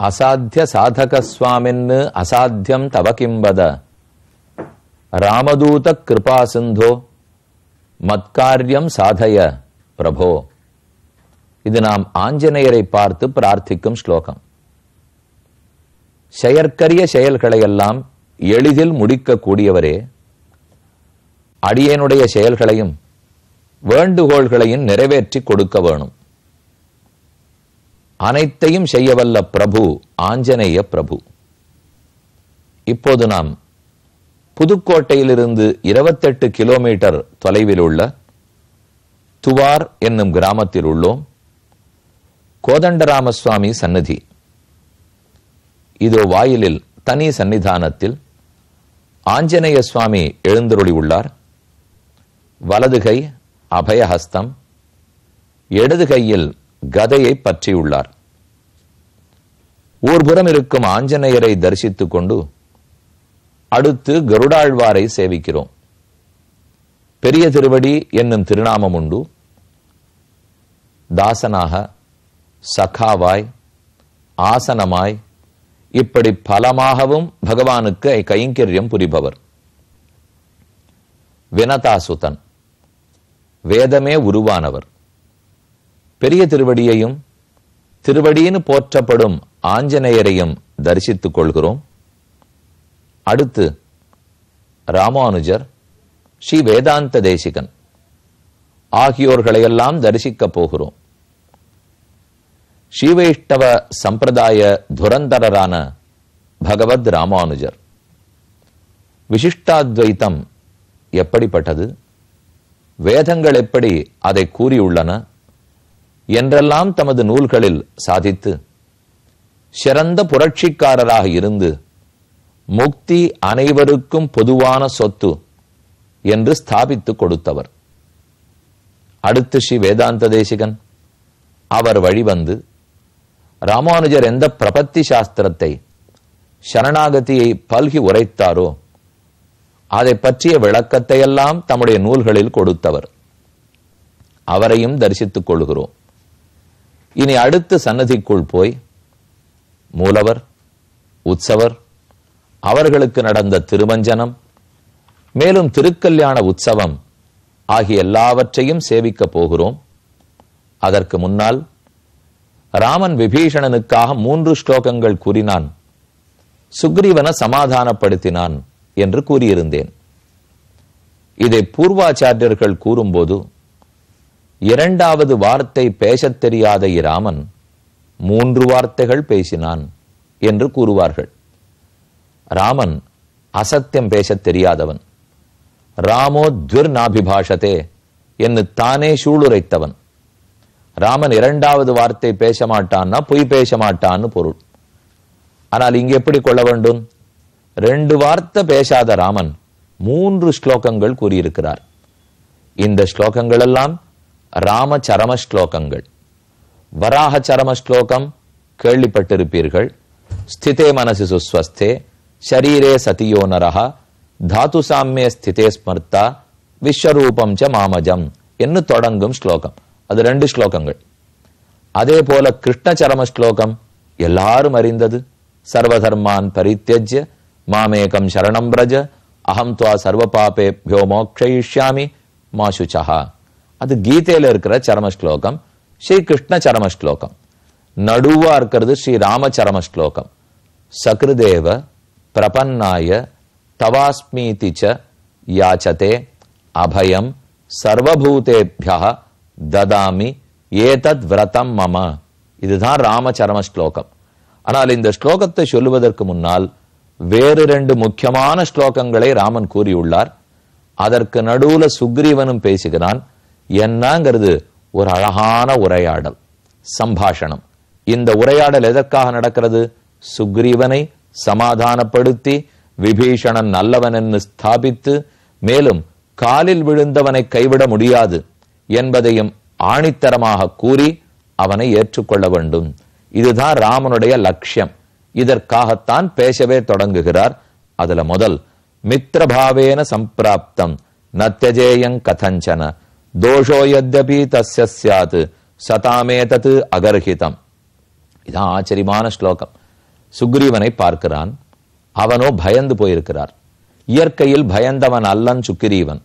அசாத்திய சாதக சுவாமின்னு அசாத்தியம் தவ கிம்பத ராமதூத கிருபா சிந்தோ மத்காரியம் சாதய பிரபோ. இது நாம் ஆஞ்சநேயரை பார்த்து பிரார்த்திக்கும் ஸ்லோகம். செயற்கரிய செயல்களையெல்லாம் எளிதில் முடிக்கக்கூடியவரே, அடியேனுடைய செயல்களையும் வேண்டுகோள்களையும் நிறைவேற்றி கொடுக்க வேணும். அனைத்தையும் செய்யவல்ல பிரபு ஆஞ்சநேய பிரபு. இப்போது நாம் புதுக்கோட்டையிலிருந்து 28 கிலோமீட்டர் தொலைவில் உள்ள துவார் என்னும் கிராமத்தில் உள்ளோம். கோதண்டராமசுவாமி சந்நிதி. இதோ வாயிலில் தனி சன்னிதானத்தில் ஆஞ்சநேய சுவாமி எழுந்தருளி உள்ளார். வலது கை அபயஹஸ்தம், இடது கையில் கதையை பற்றியுள்ளார். ஊர்புறம் இருக்கும் ஆஞ்சநேயரை தரிசித்துக் கொண்டு அடுத்து கருடாழ்வாரை சேவிக்கிறோம். பெரிய திருவடி என்னும் திருநாமம் உண்டு. தாசனாக, சகாவாய், ஆசனமாய் இப்படி பலமாகவும் பகவானுக்கு கைங்கரியம் புரிபவர். வினதாசுதன், வேதமே உருவானவர். பெரிய திருவடியையும் திருவடின்னு போற்றப்படும் ஆஞ்சநேயரையும் தரிசித்துக் கொள்கிறோம். அடுத்து ராமானுஜர், ஸ்ரீ வேதாந்த தேசிகன் ஆகியோர்களையெல்லாம் தரிசிக்கப் போகிறோம். ஸ்ரீவைஷ்ணவ சம்பிரதாய துரந்தரரான பகவத் ராமானுஜர். விசிஷ்டாத்வைத்தம் எப்படிப்பட்டது, வேதங்கள் எப்படி அதை கூறியுள்ளன என்றெல்லாம் தமது நூல்களில் சாதித்து சிறந்த புரட்சிக்காரராக இருந்து முக்தி அனைவருக்கும் பொதுவான சொத்து என்று ஸ்தாபித்து கொடுத்தவர். அடுத்து ஸ்ரீ வேதாந்த தேசிகன். அவர் வழிவந்து ராமானுஜர் எந்த பிரபத்தி சாஸ்திரத்தை, சரணாகதியை பல்கி உரைத்தாரோ அதை பற்றிய விளக்கத்தையெல்லாம் தம்முடைய நூல்களில் கொடுத்தவர். அவரையும் தரிசித்துக் கொள்கிறோம். இனி அடுத்து சன்னதிக்குள் போய் மூலவர், உற்சவர், அவர்களுக்கு நடந்த திருமஞ்சனம், மேலும் திருக்கல்யாண உற்சவம் ஆகிய எல்லாவற்றையும் சேவிக்க போகிறோம். அதற்கு முன்னால் ராமன் விபீஷணனுக்காக 3 ஸ்லோகங்கள் கூறினான், சுக்ரீவன சமாதானப்படுத்தினான் என்று கூறியிருந்தேன். இதை பூர்வாச்சாரியர்கள் கூறும்போது 2வது வார்த்தை பேசத் தெரியாத இராமன் 3 வார்த்தைகள் பேசினான் என்று கூறுவார்கள். ராமன் அசத்தியம் பேசத் தெரியாதவன். ராமோ துர் நாபிபாஷதே என்று தானே சூளுரைத்தவன். ராமன் 2வது வார்த்தை பேச மாட்டான்னா பொய் பேச மாட்டான்னு பொருள். ஆனால் இங்கு எப்படி கொள்ள வேண்டும்? 2 வார்த்தை பேசாத ராமன் 3 ஸ்லோகங்கள் கூறியிருக்கிறார். இந்த ஸ்லோகங்கள் எல்லாம் ராமச்சரம ஸ்லோகங்கள். வராக சரம ஸ்லோகம் கேள்விப்பட்டிருப்பீர்கள். ஸ்திதே மனசி சுஸ்வஸ்தே ஷரீரே சதியோ நரஹ தாது சாமியே ஸ்திதே ஸ்மர்த்தா விஸ்வரூபம் ச மாமஜம் என்று தொடங்கும் ஸ்லோகம். அது 2 ஸ்லோகங்கள். அதே போல கிருஷ்ண சரம ஸ்லோகம் எல்லாரும் அறிந்தது. சர்வதர்மான் பரித்யஜ்ய மாமேகம் சரணம் பிரஜ அகம் துவா சர்வ பாபேப்யோ மோக்ஷயிஷ்யாமி மா சுச்சஹா. அது கீதையில இருக்கிற சரம ஸ்லோகம், ஸ்ரீ கிருஷ்ண சரம ஸ்லோகம். நடுவா இருக்கிறது ஸ்ரீ ராமச்சரம ஸ்லோகம். சக்ருதேவ பிரபன்னாய தவாஸ்மீதி ச யாச்சதே அபயம் சர்வபூதேப்யஹ ததாமி ஏதத் விரதம் மம. இதுதான் ராமச்சரம ஸ்லோகம். ஆனால் இந்த ஸ்லோகத்தை சொல்லுவதற்கு முன்னால் வேறு 2 முக்கியமான ஸ்லோகங்களை ராமன் கூறியுள்ளார். அதற்கு நடுவுல சுக்ரீவனும் பேசுகிறான். என்னங்கிறது ஒரு அழகான உரையாடல், சம்பாஷணம். இந்த உரையாடல் எதற்காக நடக்கிறது? சுக்ரீவனை சமாதானப்படுத்தி விபீஷணன் நல்லவன் என்று ஸ்தாபித்து, மேலும் காலில் விழுந்தவனை கைவிட முடியாது என்பதையும் ஆணித்தரமாக கூறி அவனை ஏற்றுக்கொள்ள வேண்டும். இதுதான் ராமனுடைய லட்சியம். இதற்காகத்தான் பேசவே தொடங்குகிறார். அதுல முதல் மித்ரபாவேன சம்பிராப்தம் நத்யஜேயங் கதஞ்சன தோஷோ யத்யபி தஸ்ய ஸ்யாத் சதாமேதத் அகர்ஹிதம். இதான் ஆச்சரியமான ஸ்லோகம். சுக்ரீவனை பார்க்கிறான். அவனோ பயந்து போயிருக்கிறார். இயற்கையில் பயந்தவன் அல்லன் சுக்கிரீவன்.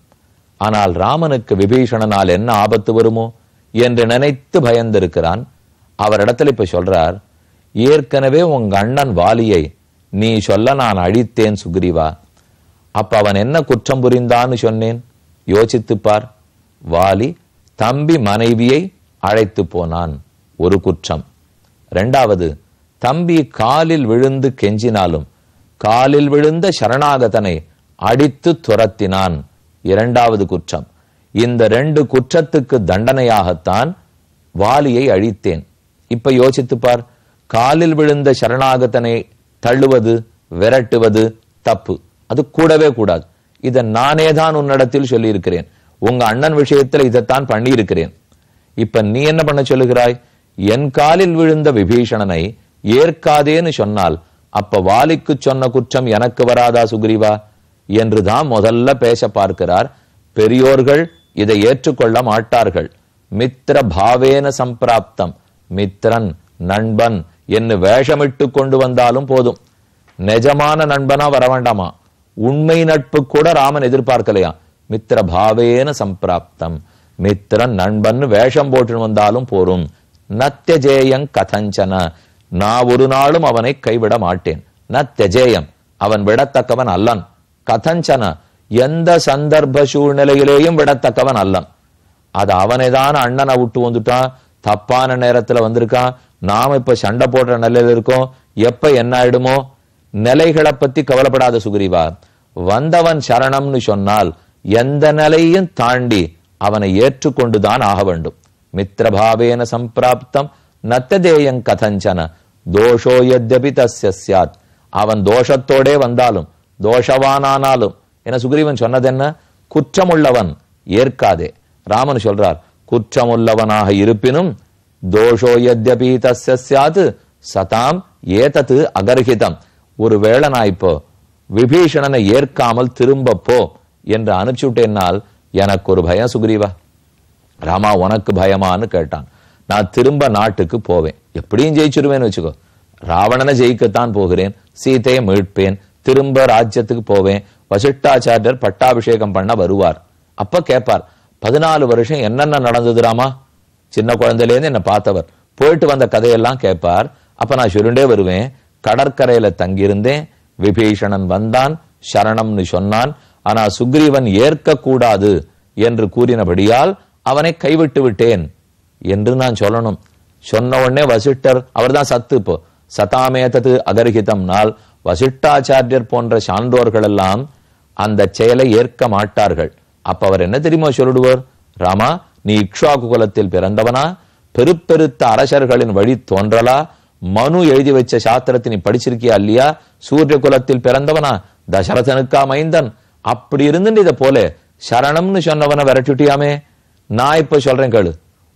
ஆனால் ராமனுக்கு விபீஷணனால் என்ன ஆபத்து வருமோ என்று நினைத்து பயந்திருக்கிறான். அவரிடத்துல இப்ப சொல்றார், ஏற்கனவே உங்க அண்ணன் வாலியை நீ சொல்ல நான் அழித்தேன் சுக்ரீவா. அப்ப அவன் என்ன குற்றம் புரிந்தான்னு சொன்னேன், யோசித்துப்பார். வாலி தம்பி மனைவியை அழைத்து போனான், ஒரு குற்றம். இரண்டாவது, தம்பி காலில் விழுந்து கெஞ்சினாலும் காலில் விழுந்த சரணாகதனை அடித்து துரத்தினான், இரண்டாவது குற்றம். இந்த 2 குற்றத்துக்கு தண்டனையாகத்தான் வாலியை அழித்தேன். இப்ப யோசித்துப்பார். காலில் விழுந்த சரணாகதனை தள்ளுவது, விரட்டுவது தப்பு, அது கூடவே கூடாது. இதை நானேதான் உன்னிடத்தில் சொல்லி இருக்கிறேன். உங்க அண்ணன் விஷயத்துல இதைத்தான் பண்ணி இருக்கிறேன். இப்ப நீ என்ன பண்ண சொல்லுகிறாய்? என் காலில் விழுந்த விபீஷணனை ஏற்காதேன்னு சொன்னால் அப்ப வாலிக்கு சொன்ன குற்றம் எனக்கு வராதா சுக்ரீவா என்றுதான் முதல்ல பேச பார்க்கிறார். பெரியோர்கள் இதை ஏற்றுக்கொள்ள மாட்டார்கள். மித்திர பாவேன சம்பிராப்தம், மித்திரன் நண்பன் என்று வேஷமிட்டு கொண்டு வந்தாலும் போதும், நிஜமான நண்பனா வர வேண்டாமா? உண்மை நட்பு கூட ராமன் எதிர்பார்க்கலையா. மித்திர பாவேன சம்பிராப்தம், மித்திரன் நண்பன் வேஷம் போட்டு வந்தாலும் போரும். நத்யஜேயங் கதஞ்சன, நான் ஒரு நாளும் அவனை கைவிட மாட்டேன். நத்யஜேயம், அவன் விடத்தக்கவன் அல்லன். கதஞ்சன, எந்த சந்தர்ப்ப சூழ்நிலையிலேயும் விடத்தக்கவன் அல்லன். அது அவனைதான் அண்ணனை விட்டு வந்துட்டான், தப்பான நேரத்துல வந்திருக்கான், நாம இப்ப சண்டை போடுற நிலையில இருக்கோம், எப்ப என்ன ஆயிடுமோ. நிலைகளை பத்தி கவலைப்படாத சுக்ரீவா. வந்தவன் சரணம்னு சொன்னால் எந்த நிலையும் தாண்டி அவனை ஏற்றுக்கொண்டுதான் ஆக வேண்டும். மித்திரபாவேன சம்பிராப்தம் நத்ததேயங் கதஞ்சன தோஷோ யத்யபி தஸ்ய ஸ்யாத், அவன் தோஷத்தோடே வந்தாலும் தோஷவானானாலும். என சுக்ரீவன் சொன்னது என்ன? குற்றமுள்ளவன் ஏற்காதே. ராமன் சொல்றார், குற்றமுள்ளவனாக இருப்பினும் தோஷோ யத்யபி தஸ்ய ஸ்யாத் சதாம் ஏதது அகர்ஹிதம். ஒருவேளை நான் இப்போ விபீஷணனை ஏற்காமல் திரும்ப போ என்று அனுப்பிச்சுட்டேன்னால் எனக்கு ஒரு பயம் சுக்ரீவா. ராமா உனக்கு பயமான்னு கேட்டான். நான் திரும்ப நாட்டுக்கு போவேன், எப்படியும் ஜெயிச்சிருவேன்னு வச்சுக்கோ. ராவணனை ஜெயிக்கத்தான் போகிறேன், சீதையை மீட்பேன், திரும்ப ராஜ்யத்துக்கு போவேன். வசிஷ்டாச்சாரியர் பட்டாபிஷேகம் பண்ண வருவார். அப்ப கேட்பார், 14 வருஷம் என்னென்ன நடந்தது ராமா? சின்ன குழந்தையிலேருந்து என்ன பார்த்தவர், போயிட்டு வந்த கதையெல்லாம் கேட்பார். அப்ப நான் சொல்லிண்டே வருவேன், கடற்கரையில தங்கியிருந்தேன், விபீஷணன் வந்தான், சரணம்னு சொன்னான், ஆனா சுக்ரீவன் ஏற்க கூடாது என்று கூறினபடியால் அவனை கைவிட்டு விட்டேன் என்று நான் சொல்லணும். சொன்ன உடனே வசிஷ்டர், அவர் தான் சத்து, இப்போ சதாமேதது அகர்ஹிதம்னால் வசிஷ்டாச்சாரியர் போன்ற சான்றோர்கள் எல்லாம் அந்த செயலை ஏற்க மாட்டார்கள். அப்ப அவர் என்ன தெரியுமா சொல்லிடுவார்? ராமா, நீ இக்ஷ்வாகு குலத்தில் பிறந்தவனா? பெருப்பெருத்த அரசர்களின் வழி தோன்றலா? மனு எழுதி வச்ச சாஸ்திரத்தை நீ படிச்சிருக்கியா இல்லையா? சூரிய குலத்தில் பிறந்தவனா? தசரதனுக்கா மைந்தன்? அப்படி இருந்து இதை போல சரணம்னு சொன்னவனை விரட்டிட்டியாமே. நான் இப்ப சொல்றேன் கேளு.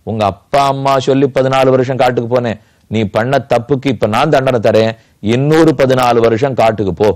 உங்க அப்பா அம்மா சொல்லி 14 வருஷம் காட்டுக்கு போனேன், நீ பண்ண தப்புக்கு இப்ப நான் தண்டனை தரேன், இன்னொரு 14 வருஷம் காட்டுக்கு போ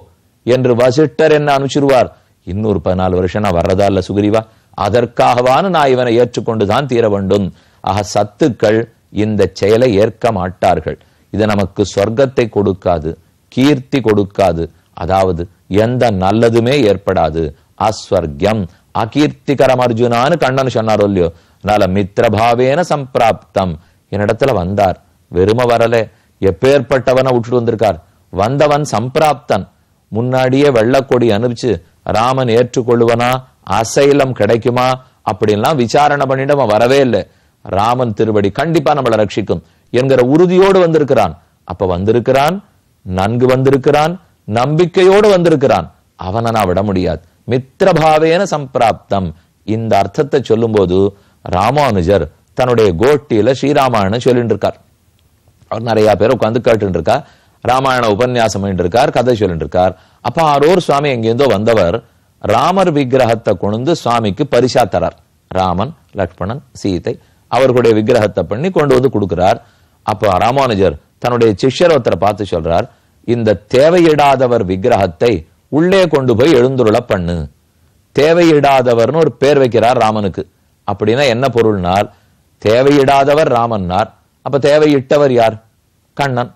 என்று வசிஷ்டர் என்ன அனுப்பிச்சிருவார். இன்னொரு 14 வருஷம் நான் வர்றதா இல்ல சுக்ரீவா, அதற்காகவான நான் இவனை ஏற்றுக்கொண்டுதான் தீர வேண்டும். ஆக சத்துக்கள் இந்த செயலை ஏற்க மாட்டார்கள். இது நமக்கு சொர்க்கத்தை கொடுக்காது, கீர்த்தி கொடுக்காது, அதாவது எந்த நல்லதுமே ஏற்படாது. அஸ்வர்க்கம் அகீர்த்திகரம் அர்ஜுனான்னு கண்ணன் சொன்னாரோ இல்லையோ. அதனால மித்திரபாவேன சம்பிராப்தம், என்னிடத்துல வந்தார், வெறும வரல, எப்பேற்பட்டவனை விட்டுட்டு வந்திருக்கார். வந்தவன் சம்பிராப்தன், முன்னாடியே வெள்ளக்கொடி அனுப்பிச்சு ராமன் ஏற்றுக்கொள்ளுவனா, அசைலம் கிடைக்குமா அப்படின்லாம் விசாரணை பண்ணிட்டு அவன் வரவே இல்லை. ராமன் திருவடி கண்டிப்பா நம்மளை ரட்சிக்கும் என்கிற உறுதியோடு வந்திருக்கிறான். அப்ப வந்திருக்கிறான், நன்கு வந்திருக்கிறான், நம்பிக்கையோடு வந்திருக்கிறான், அவனை நான் விட முடியாது. மித்திரபாவேன சம்பிராப்தம், இந்த அர்த்தத்தை சொல்லும் போது ராமானுஜர் தன்னுடைய கோஷ்டியில ஸ்ரீராமாயணம் சொல்லிட்டு இருக்கார். அவர் நிறைய பேர் உட்காந்து கேட்டு இருக்கா, ராமாயண உபன்யாசம் இருக்கார், கதை சொல்லிட்டு இருக்கார். அப்ப ஆரோர் சுவாமி எங்கேருந்தோ வந்தவர் ராமர் விக்கிரகத்தை கொண்டு சுவாமிக்கு பரிசா தரார். ராமன், லக்ஷ்மணன், சீதை அவர்களுடைய விக்கிரகத்தை பண்ணி கொண்டு வந்து கொடுக்கிறார். அப்ப ராமானுஜர் தன்னுடைய சிஷ்யரோத்தரை பார்த்து சொல்றார், இந்த தேவையிடாதவர் விக்கிரகத்தை உள்ளே கொண்டு போய் எழுந்துருள பண்ணு. தேவையிடாதவர்னு ஒரு பேர் வைக்கிறார் ராமனுக்கு. அப்படின்னா என்ன பொருள்னால், தேவையிடாதவர் ராமன்னார், அப்ப தேவையிட்டவர் யார்? கண்ணன்.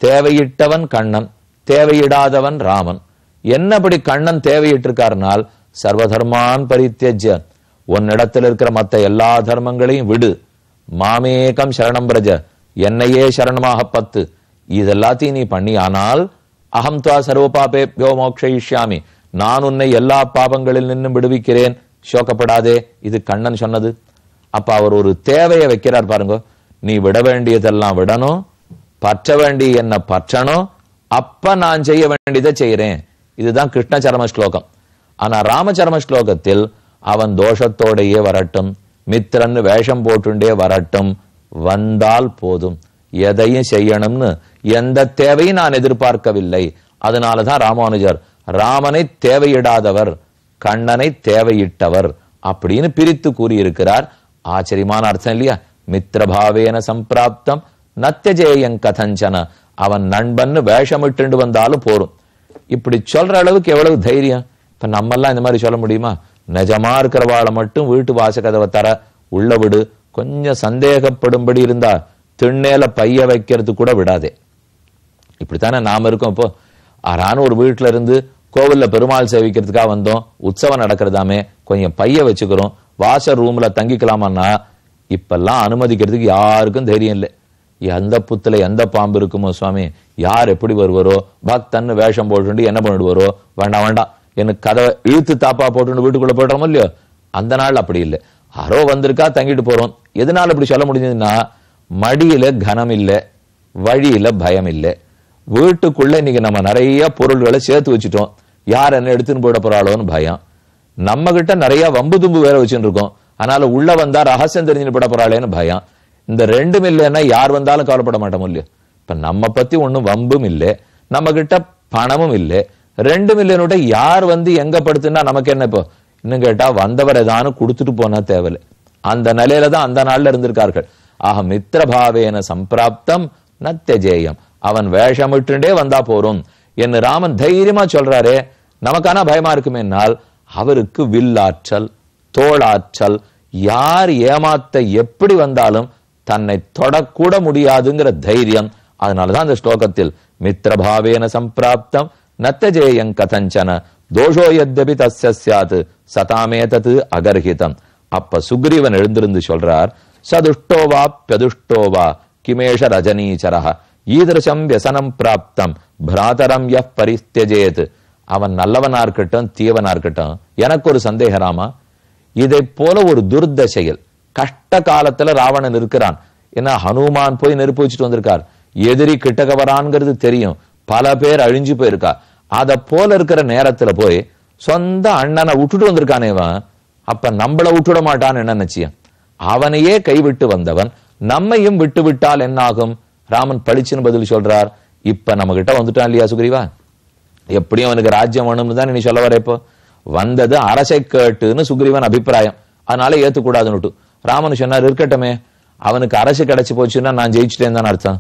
தேவையிட்டவன் கண்ணன், தேவையிடாதவன் ராமன். என்னபடி கண்ணன் தேவையிட்டிருக்காருனால், சர்வதர்மான் பரித்யஜ்ய, உன்னிடத்தில் இருக்கிற மற்ற எல்லா தர்மங்களையும் விடு, மாமேகம் சரணம் பிரஜ, என்னையே சரணமாக பத்து, இதெல்லாத்தையும் நீ பண்ணி, ஆனால் அகம் துவா சர்வபாபேப்யோ மோக்ஷயிஷ்யாமி, நான் உன்னை எல்லா பாபங்களில் நின்னும் விடுவிக்கிறேன், சோகப்படாதே. இது கண்ணன் சொன்னது. அப்ப அவர் ஒரு தேவையை வைக்கிறார் பாருங்க. நீ விட வேண்டியதெல்லாம் விடணும், பற்ற வேண்டிய என்ன பற்றணும், அப்ப நான் செய்ய வேண்டியதை செய்யறேன். இதுதான் கிருஷ்ண சரம ஸ்லோகம். ஆனா ராமச்சரம ஸ்லோகத்தில் அவன் தோஷத்தோடையே வரட்டும், மித்திரன்னு வேஷம் போட்டுண்டே வரட்டும், வந்தால் போதும், எதையும் செய்யணும்னு எந்த தேவையும் நான் எதிர்பார்க்கவில்லை. அதனாலதான் ராமானுஜர் ராமனை தேவையிடாதவர், கண்ணனை தேவையிட்டவர் அப்படின்னு பிரித்து கூறியிருக்கிறார். ஆச்சரியமான அர்த்தம் இல்லையா? மித்திரபாவேன சம்பிராப்தம் நத்தியஜேயங் கதஞ்சன, அவன் நண்பன்னு வேஷமிட்டு வந்தாலும் போரும். இப்படி சொல்ற அளவுக்கு எவ்வளவு தைரியம். இப்ப நம்மெல்லாம் இந்த மாதிரி சொல்ல முடியுமா? நிஜமா இருக்கிறவாளை மட்டும் வீட்டு வாச கதவை தர உள்ள விடு, கொஞ்சம் சந்தேகப்படும்படி இருந்தா திண்ணேல பைய வைக்கிறது கூட விடாதே. இப்படித்தானே நாம இருக்கோம். இப்போ ஆறான ஒரு வீட்டுல இருந்து கோவில்ல பெருமாள் சேவிக்கிறதுக்காக வந்தோம், உற்சவம் நடக்கிறதாமே, கொஞ்சம் பைய வச்சுக்கிறோம், வாச ரூம்ல தங்கிக்கலாமான்னா இப்பெல்லாம் அனுமதிக்கிறதுக்கு யாருக்கும் தைரியம் இல்லை. எந்த புத்துல எந்த பாம்பு இருக்குமோ சுவாமி, யார் எப்படி வருவாரோ, பக்தன்னு வேஷம் போட்டு என்ன பண்ணிடுவாரோ, வேண்டாம் வேண்டாம் எனக்கு கதை இழுத்து தாப்பா போட்டு வீட்டுக்குள்ள போயிடுறோமோ இல்லையோ. அந்த நாள் அப்படி இல்லை, யாரோ வந்திருக்கா தங்கிட்டு போறோம். எதனால இப்படி சொல்ல முடிஞ்சதுன்னா, மடியில கனம் இல்லை, வழியில பயம் இல்லை. வீட்டுக்குள்ள இன்னைக்கு நம்ம நிறைய பொருள்களை சேர்த்து வச்சுட்டோம், யார் என்ன எடுத்துன்னு போயிட போறாளோன்னு பயம். நம்ம கிட்ட நிறைய வம்பு தும்பு வேற வச்சுட்டு இருக்கோம், அதனால உள்ள வந்தா ரகசியம் தெரிஞ்சுட்டு போட போறாளேன்னு பயம். இந்த ரெண்டும் இல்லைன்னா யார் வந்தாலும் கவலைப்பட மாட்டோம் இல்லையோ. இப்ப நம்ம பத்தி ஒண்ணும் வம்பும் இல்லை, நம்ம கிட்ட பணமும் இல்லை, ரெண்டும் இல்லைன்னு யார் வந்து எங்க படுத்துனா நமக்கு என்ன? இப்போ இன்னும் கேட்டா வந்தவர் ஏதானு கொடுத்துட்டு போனா தேவையில்லை. அந்த நிலையில தான் அந்த நாள்ல இருந்திருக்கார்கள். ஆக மித்திரபாவேன சம்பிராப்தம் நத்தியஜேயம், அவன் வேஷமிட்டுண்டே வந்தா போறோம் என்று ராமன் தைரியமா சொல்றாரே. நமக்கான பயமா இருக்குமேனால், அவருக்கு வில்லாற்றல், தோளாற்றல், யார் ஏமாத்த எப்படி வந்தாலும் தன்னை தொடக்கூட முடியாதுங்கிற தைரியம். அதனாலதான் அந்த ஸ்லோகத்தில் மித்திரபாவேன சம்பிராப்தம் நத்தஜேயங் கதஞ்சன தோஷோ யத்யபி தஸ்ய ஸ்யாத் சதாமேதத் அகர்ஹிதம். அப்ப சுக்ரீவன் எழுந்திருந்து சொல்றார், சதுஷ்டோவா ப்யதுஷ்டோவா கிமேஷ ரஜனீச்சரஹ ஈதர்ஷம் வியசனம் பிராப்தம் பிராதரம் யப் பரித்யஜேத். அவன் நல்லவனா இருக்கட்டும் தீவனா இருக்கட்டும், எனக்கு ஒரு சந்தேக ராமா, இதை போல ஒரு துர்தசையில் கஷ்ட காலத்துல ராவணன் இருக்கிறான். ஏன்னா ஹனுமான் போய் நெருப்பு வச்சுட்டு வந்திருக்கார், எதிரி கிட்டக்க வரான்ங்கிறது தெரியும், பல பேர் அழிஞ்சு போயிருக்கா. அத போல இருக்கிற நேரத்துல போய் சொந்த அண்ணனை விட்டுட்டு வந்திருக்கானேவன், அப்ப நம்மள விட்டுட மாட்டான்னு என்ன நிச்சயம்? அவனையே கைவிட்டு வந்தவன் நம்மையும் விட்டு விட்டால் என்ன ஆகும்? ராமன் பளிச்சுன்னு பதில் சொல்றார். இப்ப நம்ம கிட்ட வந்துட்டான் இல்லையா சுக்ரீவா, எப்படியும் அவனுக்கு ராஜ்யம் வேணும்னு தான் நீ சொல்ல வர. இப்போ வந்தது அரசை கேட்டுன்னு சுக்ரீவன் அபிப்பிராயம், அதனால ஏத்துக்கூடாதுன்னு ராமன் சொன்னார், இருக்கட்டுமே, அவனுக்கு அரசு கிடைச்சு போச்சுன்னா நான் ஜெயிச்சுட்டேன்னு தான் அர்த்தம்.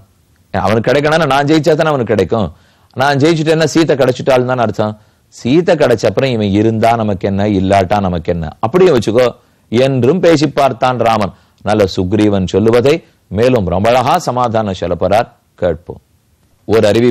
அவனுக்கு கிடைக்கணும்னா நான் ஜெயிச்சா தானே அவனுக்கு கிடைக்கும். நான் ஜெயிச்சுட்டேன்னா சீத்தை கிடைச்சிட்டாலும் தான் அர்த்தம். சீத்தை கிடைச்ச அப்புறம் இவன் இருந்தா நமக்கு என்ன, இல்லாட்டா நமக்கு என்ன, அப்படியே வச்சுக்கோ என்றும் பேசி பார்த்தான் ராமன். நல்ல சுக்ரீவன் சொல்லுவதை மேலும் ரொம்ப அழகா சமாதானம் சொல்ல போறார், கேட்போம். ஒரு அறிவி